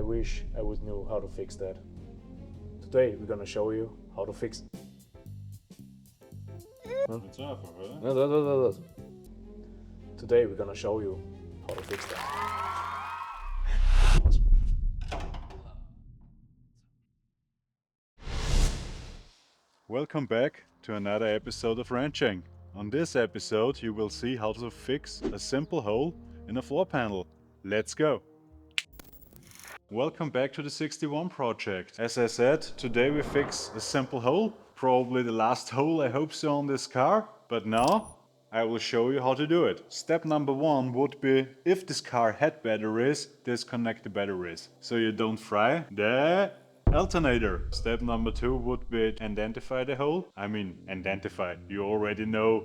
I wish I would know how to fix that. Today we're gonna show you how to fix it. Today we're gonna show you how to fix that. Welcome back to another episode of Wrenching. On this episode you will see how to fix a simple hole in a floor panel. Let's go! Welcome back to the 61 project. As I said, today we fix a simple hole, probably the last hole I hope so on this car, but now I will show you how to do it. Step number one would be, if this car had batteries, disconnect the batteries so you don't fry the alternator. Step number two would be identify the hole. Identify. You already know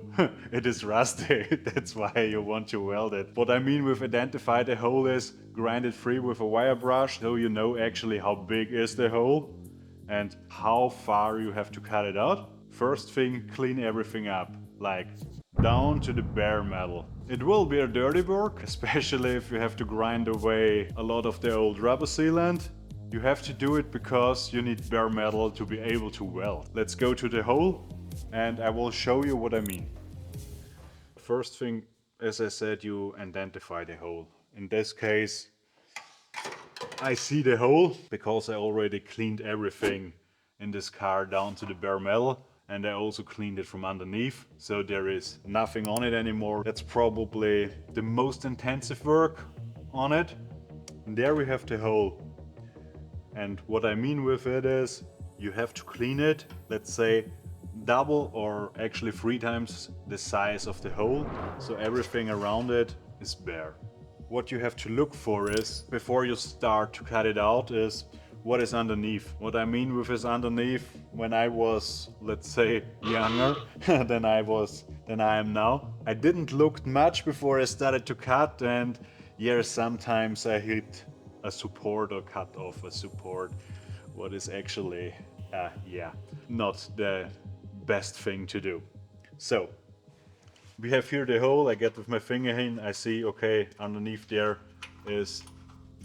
it is rusty. That's why you want to weld it. What I mean with identify the hole is grind it free with a wire brush so you know actually how big is the hole and how far you have to cut it out. First thing, clean everything up, like down to the bare metal. It will be a dirty work, especially if you have to grind away a lot of the old rubber sealant. You have to do it because you need bare metal to be able to weld. Let's go to the hole and I will show you what I mean. First thing, as I said, you identify the hole. In this case, I see the hole because I already cleaned everything in this car down to the bare metal, and I also cleaned it from underneath, so there is nothing on it anymore. That's probably the most intensive work on it. And there we have the hole. And what I mean with it is, you have to clean it, let's say double or actually 3 times the size of the hole, so everything around it is bare. What you have to look for is, before you start to cut it out, is what is underneath. What I mean with is underneath, when I was, let's say, younger than I am now, I didn't look much before I started to cut, and yeah, sometimes I hit a support or cut off a support, what is actually, not the best thing to do. So, we have here the hole, I get with my finger in, I see, okay, underneath there is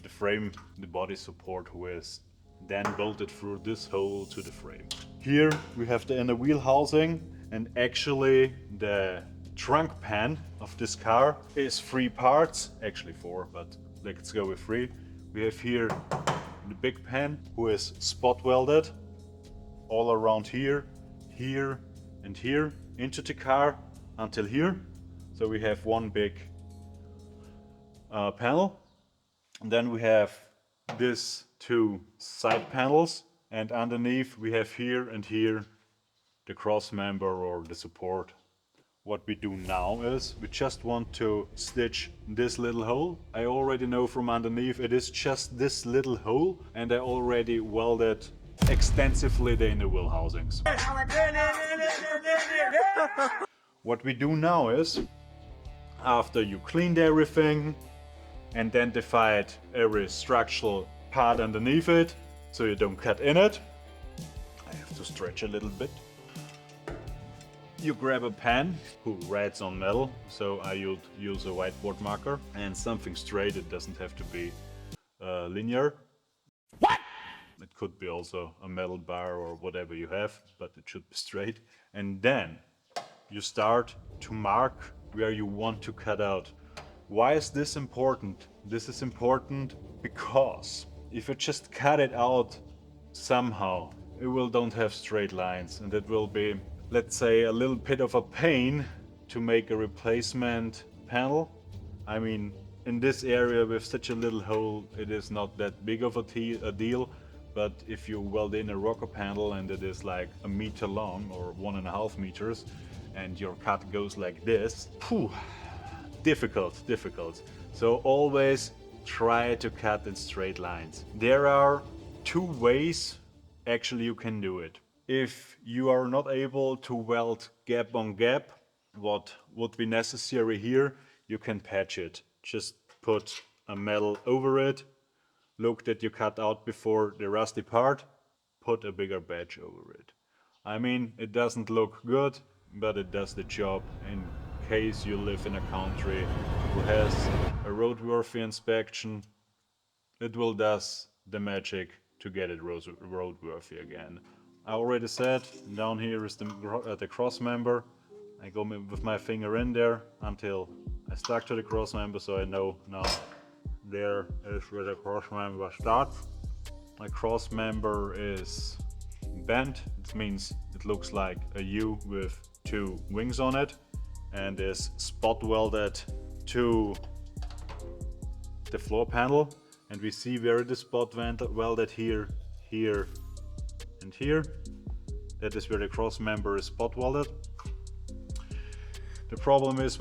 the frame, the body support, who is then bolted through this hole to the frame. Here we have the inner wheel housing, and actually the trunk pan of this car is 3 parts, actually 4, but let's go with 3. We have here the big pan, who is spot welded all around here, here and here into the car until here. So we have one big panel, and then we have these 2 side panels, and underneath we have here and here the cross member or the support. What we do now is we just want to stitch this little hole. I already know from underneath it is just this little hole, and I already welded extensively the inner wheel housings. What we do now is, after you cleaned everything, identified every structural part underneath it so you don't cut in it, I have to stretch a little bit. You grab a pen who writes on metal, so I use a whiteboard marker, and something straight. It doesn't have to be linear. What? It could be also a metal bar or whatever you have, but it should be straight. And then you start to mark where you want to cut out. Why is this important? This is important because if you just cut it out somehow, it will don't have straight lines, and it will be, let's say, a little bit of a pain to make a replacement panel. I mean, in this area with such a little hole, it is not that big of a deal, but if you weld in a rocker panel and it is like 1 meter long or 1.5 meters, and your cut goes like this, difficult. So always try to cut in straight lines. There are 2 ways actually you can do it. If you are not able to weld gap on gap, what would be necessary here, you can patch it. Just put a metal over it, look that you cut out before the rusty part, put a bigger badge over it. I mean, it doesn't look good, but it does the job in case you live in a country who has a roadworthy inspection. It will does the magic to get it roadworthy again. I already said, down here is the cross member. I go with my finger in there until I stuck to the cross member, so I know now there is where the cross member starts. My cross member is bent. It means it looks like a U with two wings on it, and is spot welded to the floor panel. And we see where it is spot welded here, here, and here. That is where the cross member is spot welded. The problem is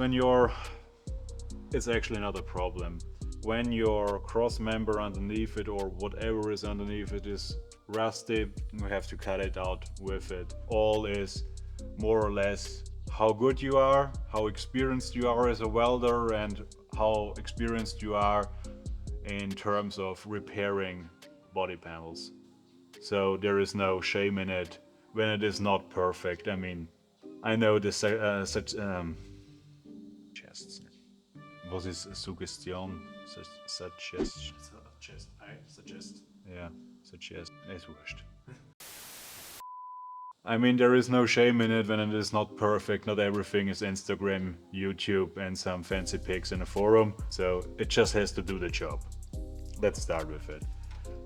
it's actually not a problem. When your cross member underneath it, or whatever is underneath it, is rusty, you have to cut it out with it. All is more or less how good you are, how experienced you are as a welder, and how experienced you are in terms of repairing body panels. So there is no shame in it when it is not perfect. I mean, I know this chests. Was is Suggestion? Suggest. Suggest. Yeah, suggest. Ist wurscht. I mean, there is no shame in it when it is not perfect. Not everything is Instagram, YouTube, and some fancy pics in a forum. So it just has to do the job. Let's start with it.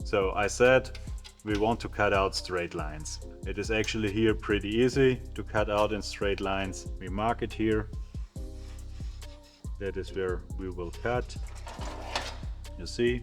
So I said we want to cut out straight lines. It is actually here pretty easy to cut out in straight lines. We mark it here. That is where we will cut. You see?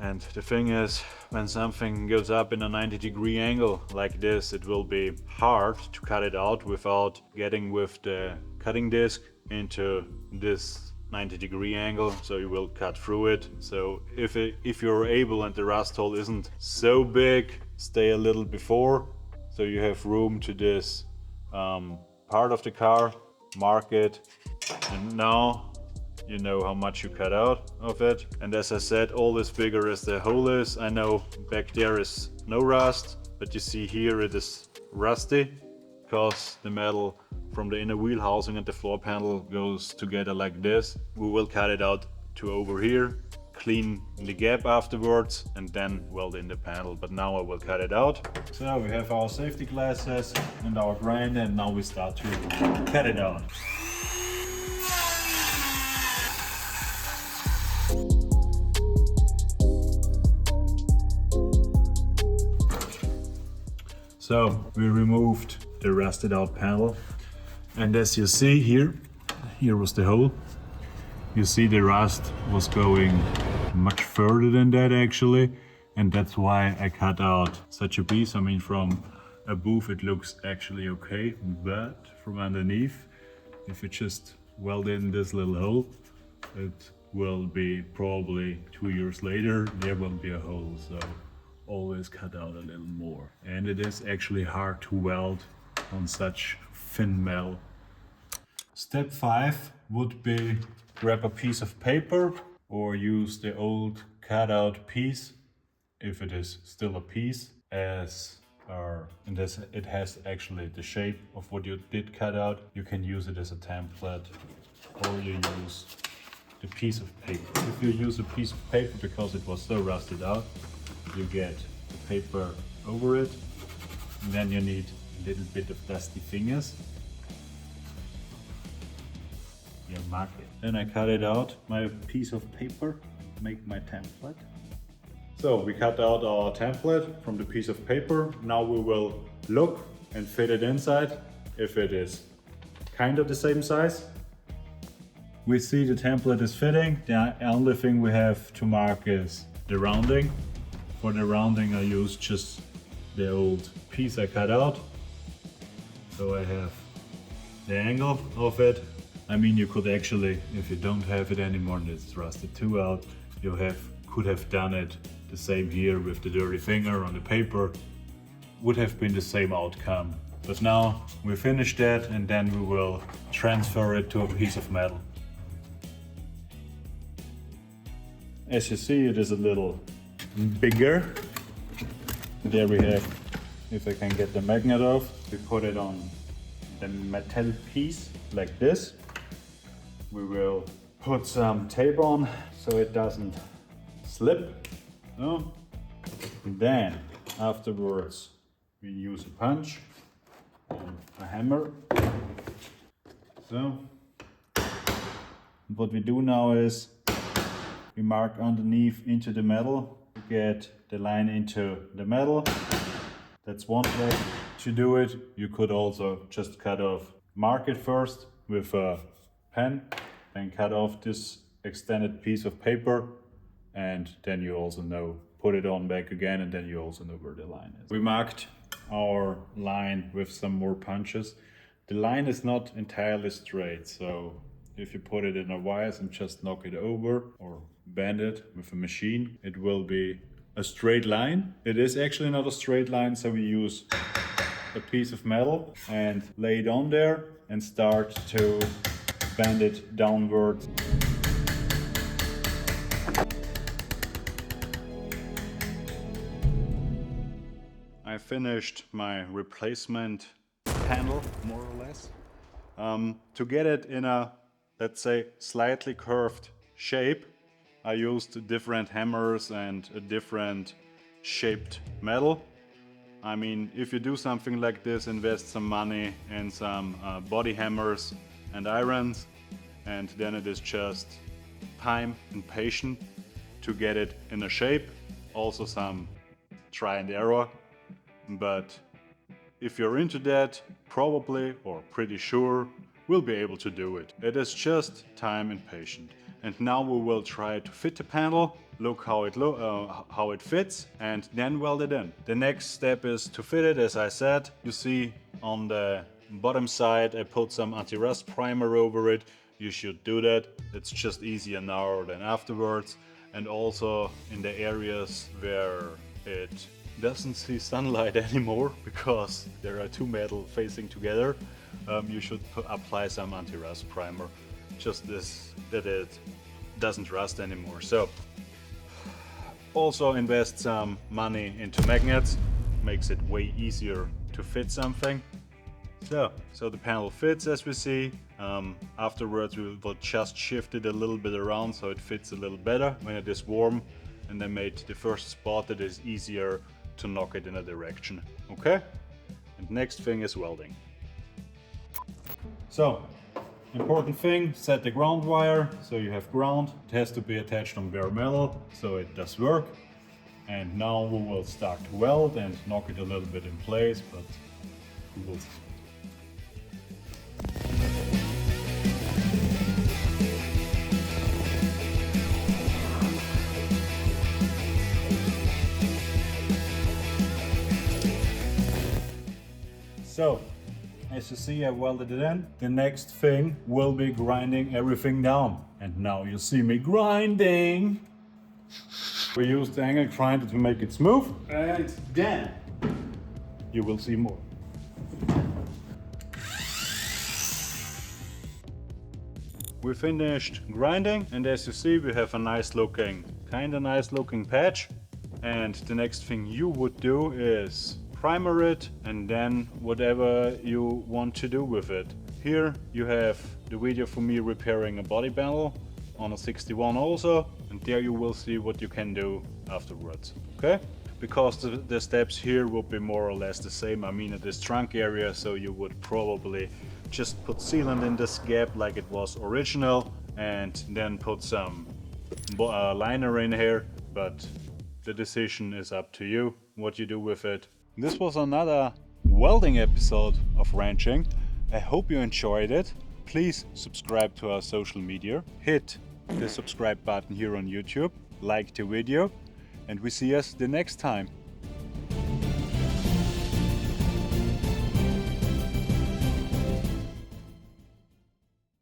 And the thing is, when something goes up in a 90-degree angle like this, it will be hard to cut it out without getting with the cutting disc into this 90-degree angle, so you will cut through it. So if you're able and the rust hole isn't so big, stay a little before, so you have room to this part of the car, mark it, and now you know how much you cut out of it. And as I said, all is bigger as the hole is. I know back there is no rust, but you see here it is rusty because the metal from the inner wheel housing and the floor panel goes together like this. We will cut it out to over here, clean the gap afterwards, and then weld in the panel. But now I will cut it out. So we have our safety glasses and our grinder, and now we start to cut it out. So we removed the rusted out panel, and as you see here was the hole. You see the rust was going much further than that actually, and that's why I cut out such a piece. I mean, from above it looks actually okay, but from underneath, if you just weld in this little hole, it will be probably 2 years later, there will be a hole. So always cut out a little more. And it is actually hard to weld on such thin metal. Step 5 would be grab a piece of paper or use the old cutout piece, if it is still a piece, and it has actually the shape of what you did cut out. You can use it as a template, or you use the piece of paper. If you use a piece of paper because it was so rusted out, you get the paper over it, and then you need a little bit of dusty fingers. You mark it. Then I cut it out, my piece of paper, make my template. So we cut out our template from the piece of paper. Now we will look and fit it inside if it is kind of the same size. We see the template is fitting. The only thing we have to mark is the rounding. For the rounding I use just the old piece I cut out. So I have the angle of it. I mean, you could actually, if you don't have it anymore and it's rusted too out, you could have done it the same here with the dirty finger on the paper. Would have been the same outcome. But now we finished that, and then we will transfer it to a piece of metal. As you see, it is a little bigger. There we have, if I can get the magnet off, we put it on the metal piece like this. We will put some tape on so it doesn't slip. No? And then afterwards we use a punch and a hammer. So what we do now is we mark underneath into the metal to get the line into the metal. That's one way to do it. You could also just mark it first with a pen, then cut off this extended piece of paper, and then you also know, put it on back again, and then you also know where the line is. We marked our line with some more punches. The line is not entirely straight, so if you put it in a vise and just knock it over or bend it with a machine, it will be a straight line. It is actually not a straight line, so we use a piece of metal and lay it on there and start to bend it downwards. I finished my replacement panel, more or less. To get it in a, let's say, slightly curved shape, I used different hammers and a different shaped metal. I mean, if you do something like this, invest some money in some body hammers and irons, and then it is just time and patience to get it in a shape. Also some try and error, but if you're into that, probably or pretty sure will be able to do it. It is just time and patience. And now we will try to fit the panel, look how it fits, and then weld it in. The next step is to fit it, as I said. You see on the bottom side I put some anti-rust primer over it. You should do that. It's just easier now than afterwards. And also in the areas where it doesn't see sunlight anymore because there are two metal facing together, you should apply some anti-rust primer, just this, that it doesn't rust anymore. So also invest some money into magnets, makes it way easier to fit something. So the panel fits, as we see. Afterwards we will just shift it a little bit around so it fits a little better when it is warm, and then made the first spot that is easier to knock it in a direction. Okay? And next thing is welding. So, important thing, set the ground wire so you have ground. It has to be attached on bare metal so it does work. And now we will start to weld and knock it a little bit in place, but we will see. So, as you see, I welded it in. The next thing will be grinding everything down. And now you see me grinding. We used the angle grinder to make it smooth. And then you will see more. We finished grinding, and as you see, we have a kinda nice looking patch. And the next thing you would do is primer it, and then whatever you want to do with it. Here you have the video for me repairing a body panel on a 61 also, and there you will see what you can do afterwards. Okay? Because the steps here will be more or less the same. I mean, it is trunk area, so you would probably just put sealant in this gap like it was original, and then put some liner in here, but the decision is up to you what you do with it. This was another welding episode of Ranching. I hope you enjoyed it. Please subscribe to our social media. Hit the subscribe button here on YouTube. Like the video. And we see us the next time.